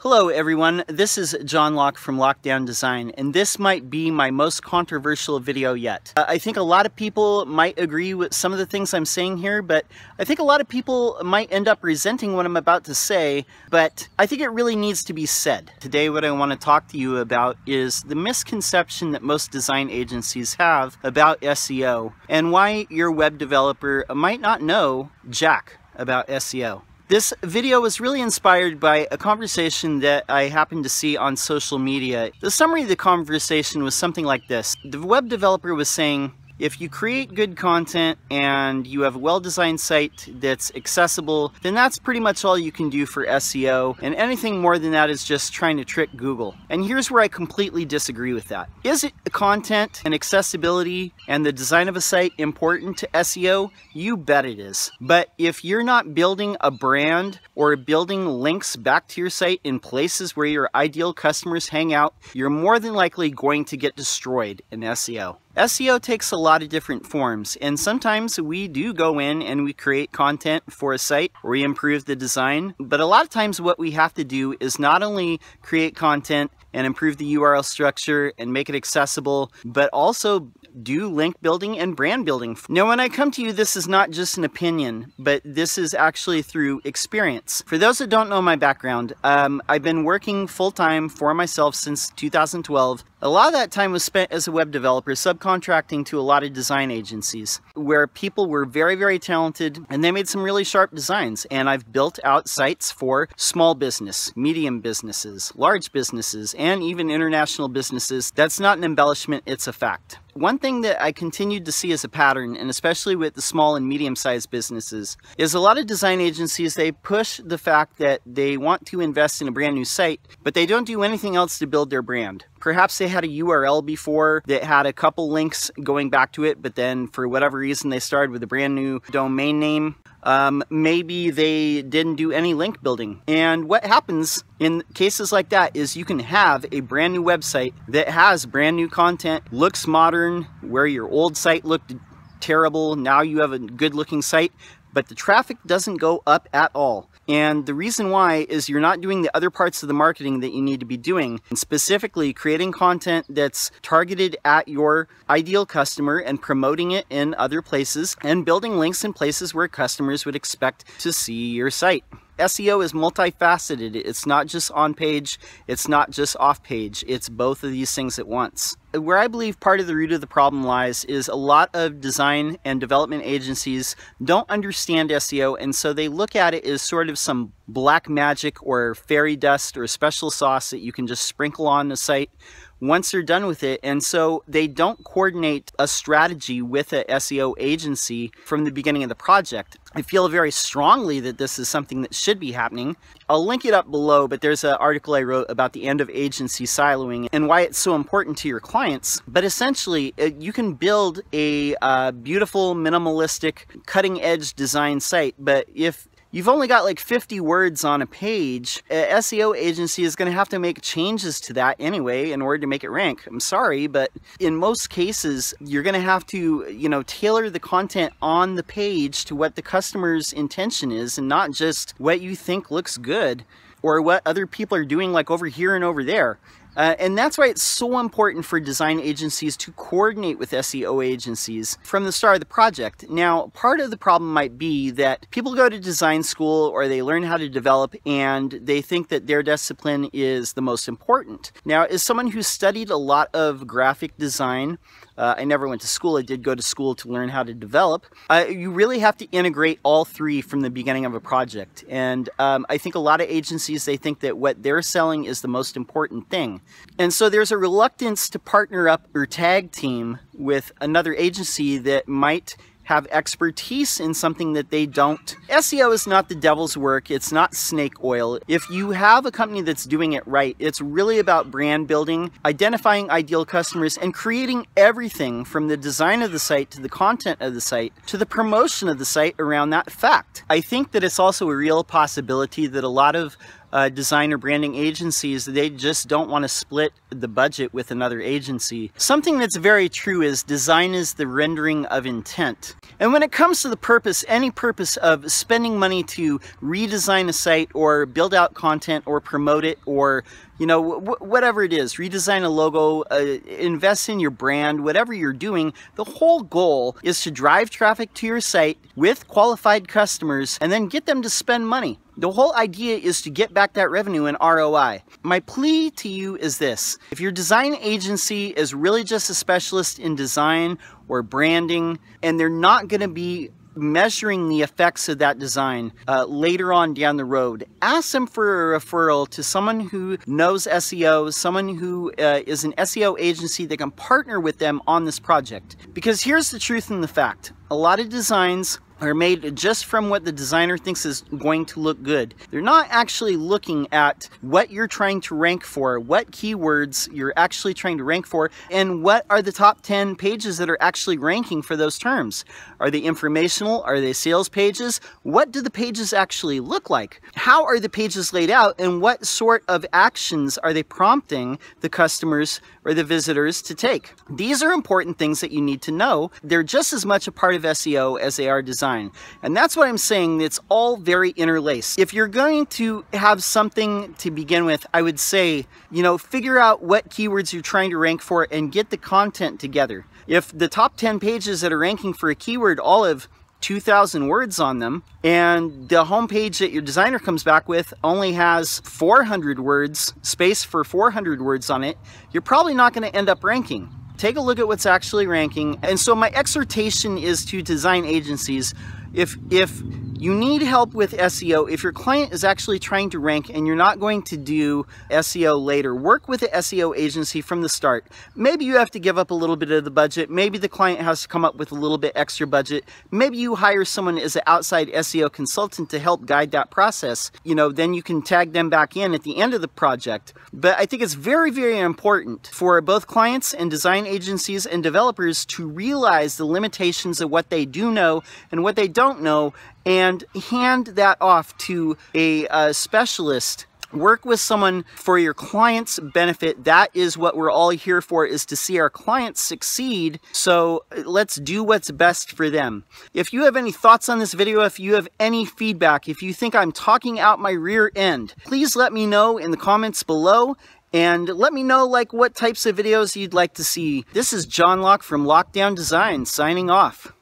Hello everyone, this is John Locke from Lockedown Design, and this might be my most controversial video yet. I think a lot of people might agree with some of the things I'm saying here, but I think a lot of people might end up resenting what I'm about to say, but I think it really needs to be said. Today what I want to talk to you about is the misconception that most design agencies have about SEO, and why your web developer might not know jack about SEO. This video was really inspired by a conversation that I happened to see on social media. The summary of the conversation was something like this. The web developer was saying, if you create good content and you have a well-designed site that's accessible, then that's pretty much all you can do for SEO, and anything more than that is just trying to trick Google. And here's where I completely disagree with that. Is it content and accessibility and the design of a site important to SEO? You bet it is. But if you're not building a brand or building links back to your site in places where your ideal customers hang out, you're more than likely going to get destroyed in SEO. SEO takes a lot of different forms, and sometimes we do go in and we create content for a site or we improve the design, but a lot of times what we have to do is not only create content and improve the URL structure and make it accessible, but also do link building and brand building. Now, when I come to you, this is not just an opinion, but this is actually through experience. For those that don't know my background, I've been working full-time for myself since 2012. A lot of that time was spent as a web developer, subcontracting to a lot of design agencies, where people were very, very talented, and they made some really sharp designs. And I've built out sites for small business, medium businesses, large businesses, and even international businesses. That's not an embellishment, it's a fact. One thing that I continued to see as a pattern, and especially with the small and medium-sized businesses, is a lot of design agencies, they push the fact that they want to invest in a brand new site, but they don't do anything else to build their brand. Perhaps they had a URL before that had a couple links going back to it, but then for whatever reason they started with a brand new domain name. Maybe they didn't do any link building. And what happens in cases like that is you can have a brand new website that has brand new content, looks modern, where your old site looked terrible. Now you have a good looking site, but the traffic doesn't go up at all. And the reason why is you're not doing the other parts of the marketing that you need to be doing, and specifically creating content that's targeted at your ideal customer and promoting it in other places and building links in places where customers would expect to see your site. SEO is multifaceted. It's not just on page, it's not just off page, it's both of these things at once. Where I believe part of the root of the problem lies is a lot of design and development agencies don't understand SEO, and so they look at it as sort of some black magic or fairy dust or special sauce that you can just sprinkle on the site once they're done with it, and so they don't coordinate a strategy with a SEO agency from the beginning of the project. I feel very strongly that this is something that should be happening. I'll link it up below, but there's an article I wrote about the end of agency siloing and why it's so important to your clients. But essentially, you can build a beautiful, minimalistic, cutting-edge design site, but if you've only got like 50 words on a page, an SEO agency is going to have to make changes to that anyway in order to make it rank. I'm sorry, but in most cases, you're going to have to, tailor the content on the page to what the customer's intention is and not just what you think looks good or what other people are doing like over here and over there. And that's why it's so important for design agencies to coordinate with SEO agencies from the start of the project. Now, part of the problem might be that people go to design school or they learn how to develop and they think that their discipline is the most important. Now, as someone who studied a lot of graphic design, I never went to school, I did go to school to learn how to develop. You really have to integrate all three from the beginning of a project. And I think a lot of agencies, they think that what they're selling is the most important thing. And so there's a reluctance to partner up or tag team with another agency that might have expertise in something that they don't. SEO is not the devil's work. It's not snake oil. If you have a company that's doing it right, it's really about brand building, identifying ideal customers, and creating everything from the design of the site to the content of the site to the promotion of the site around that fact. I think that it's also a real possibility that a lot of design or branding agencies, they just don't want to split the budget with another agency. Something that's very true is design is the rendering of intent. And when it comes to the purpose, any purpose of spending money to redesign a site or build out content or promote it, or whatever it is, redesign a logo, invest in your brand, whatever you're doing, the whole goal is to drive traffic to your site with qualified customers and then get them to spend money. The whole idea is to get back that revenue and ROI. My plea to you is this: if your design agency is really just a specialist in design or branding, and they're not going to be measuring the effects of that design later on down the road, ask them for a referral to someone who knows SEO, someone who is an SEO agency that can partner with them on this project. Because here's the truth and the fact: a lot of designs are made just from what the designer thinks is going to look good. They're not actually looking at what you're trying to rank for, what keywords you're actually trying to rank for, and what are the top 10 pages that are actually ranking for those terms. Are they informational? Are they sales pages? What do the pages actually look like? How are the pages laid out, and what sort of actions are they prompting the customers or the visitors to take? These are important things that you need to know. They're just as much a part of SEO as they are design. And that's what I'm saying. It's all very interlaced. If you're going to have something to begin with, I would say, figure out what keywords you're trying to rank for and get the content together. If the top 10 pages that are ranking for a keyword all have 2,000 words on them, and the homepage that your designer comes back with only has 400 words, space for 400 words on it, you're probably not going to end up ranking. Take a look at what's actually ranking. And so my exhortation is to design agencies: if you need help with SEO, if your client is actually trying to rank and you're not going to do SEO later, work with the SEO agency from the start. Maybe you have to give up a little bit of the budget. Maybe the client has to come up with a little bit extra budget. Maybe you hire someone as an outside SEO consultant to help guide that process. Then you can tag them back in at the end of the project. But I think it's very, very important for both clients and design agencies and developers to realize the limitations of what they do know and what they don't know, and hand that off to a specialist. Work with someone for your client's benefit. That is what we're all here for, is to see our clients succeed. So let's do what's best for them. If you have any thoughts on this video, if you have any feedback, if you think I'm talking out my rear end, please let me know in the comments below. And let me know what types of videos you'd like to see. This is John Locke from Lockedown Design, signing off.